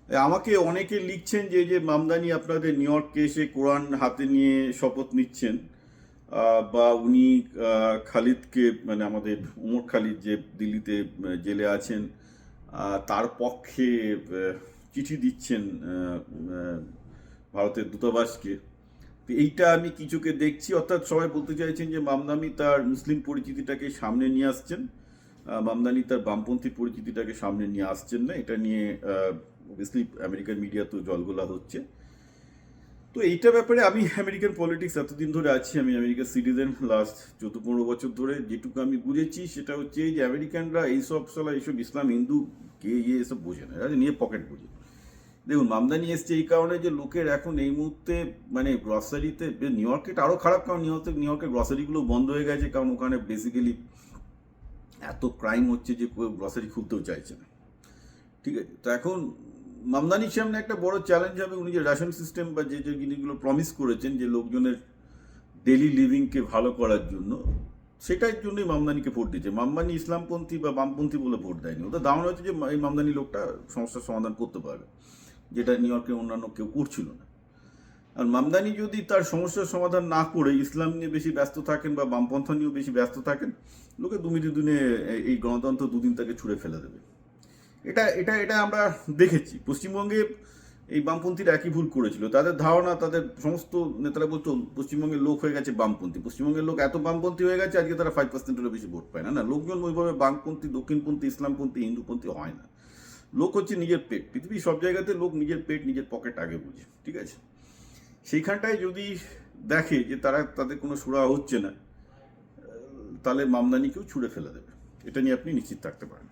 আমাকে অনেকে লিখছেন যে এই যে মামদানি আপনাদের নিউ ইয়র্কে এসে কোরআন হাতে নিয়ে শপথ নিচ্ছেন, বা উনি খালিদকে, মানে আমাদের উমর খালিদ যে দিল্লিতে জেলে আছেন, তার পক্ষে চিঠি দিচ্ছেন ভারতের দূতাবাসকে। তো এইটা আমি কিছুকে দেখছি, অর্থাৎ সবাই বলতে চাইছেন যে মামদানি তার মুসলিম পরিচিতিটাকে সামনে নিয়ে আসছেন, মামদানি তার বামপন্থী পরিচিতিটাকে সামনে নিয়ে আসছেন না। এটা নিয়ে অবভিয়াসলি আমেরিকান মিডিয়া তো জলগোলা হচ্ছে। তো এইটা ব্যাপারে আমি আমেরিকান পলিটিক্স এতদিন ধরে আছি, আমি আমেরিকার সিটিজেন লাস্ট 14-15 বছর ধরে, যেটুকু আমি বুঝেছি সেটা হচ্ছে যে আমেরিকানরা এইসব সালা এইসব ইসলাম হিন্দু কে এসব বোঝে না, নিয়ে পকেট বোঝে। দেখুন, মামদানি এসছে এই কারণে যে লোকের এখন এই মুহূর্তে মানে গ্রসারিতে, নিউ ইয়র্কে আরও খারাপ, কারণ নিউ ইয়র্কের গ্রসারিগুলো বন্ধ হয়ে গেছে, কারণ ওখানে বেসিক্যালি এত ক্রাইম হচ্ছে যে কেউ গ্রসারি খুলতেও চাইছে না। ঠিক আছে, তো এখন মামদানির সামনে একটা বড় চ্যালেঞ্জ হবে, উনি যে রেশন সিস্টেম বা যে যে জিনিসগুলো প্রমিস করেছেন যে লোকজনের ডেলি লিভিংকে ভালো করার জন্য, সেটার জন্যই মামদানিকে ভোট দিয়েছে। মামদানি ইসলামপন্থী বা বামপন্থী বলে ভোট দেয়নি, ওদের ধারণা হচ্ছে যে এই মামদানি লোকটা সমস্যার সমাধান করতে পারবে, যেটা নিউ ইয়র্কের অন্যান্য কেউ করছিল না। আর মামদানি যদি তার সমস্যার সমাধান না করে ইসলাম নিয়ে বেশি ব্যস্ত থাকেন বা বামপন্থা নিয়েও বেশি ব্যস্ত থাকেন, লোকে দুদিনে এই গণতন্ত্র দুদিন তাকে ছুঁড়ে ফেলে দেবে। এটা এটা এটা আমরা দেখেছি পশ্চিমবঙ্গে। এই বামপন্থীরা একই ভুল করেছিল, তাদের ধারণা, তাদের সমস্ত নেতারা বলতো পশ্চিমবঙ্গের লোক হয়ে গেছে বামপন্থী, পশ্চিমবঙ্গের লোক এত বামপন্থী হয়ে গেছে আজকে তারা 5%-এরও বেশি ভোট পায় না। না, লোকজন ওইভাবে বামপন্থী, দক্ষিণপন্থী, ইসলামপন্থী, হিন্দুপন্থী হয় না। লোক হচ্ছে নিজের পেট, পৃথিবীর সব জায়গাতে লোক নিজের পেট, নিজের পকেট আগে বুঝে। ঠিক আছে, সেইখানটায় যদি দেখে যে তাদের কোনো সুরা হচ্ছে না, তাহলে মামদানিকেও ছুঁড়ে ফেলে দেবে, এটা নিয়ে আপনি নিশ্চিত থাকতে পারেন।